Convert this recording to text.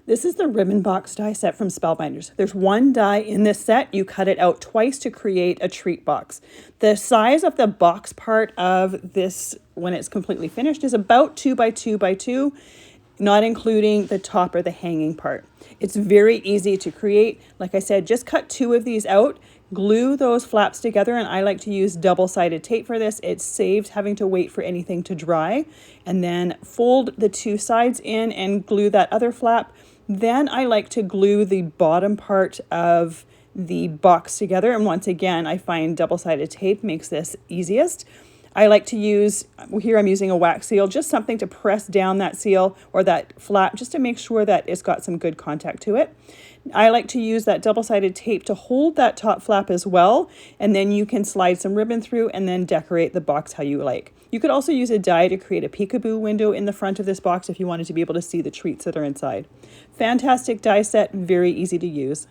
This is the ribbon box die set from Spellbinders. There's one die in this set. You cut it out twice to create a treat box. The size of the box part of this, when it's completely finished, is about 2 by 2 by 2, not including the top or the hanging part. It's very easy to create. Like I said, just cut 2 of these out, glue those flaps together, and I like to use double-sided tape for this. It saves having to wait for anything to dry, and then fold the 2 sides in and glue that other flap. Then I like to glue the bottom part of the box together, and once again I find double-sided tape makes this easiest. I like to use, here I'm using a wax seal, just something to press down that seal or that flap just to make sure that it's got some good contact to it. I like to use that double-sided tape to hold that top flap as well, and then you can slide some ribbon through and then decorate the box how you like. You could also use a die to create a peekaboo window in the front of this box if you wanted to be able to see the treats that are inside. Fantastic die set, very easy to use.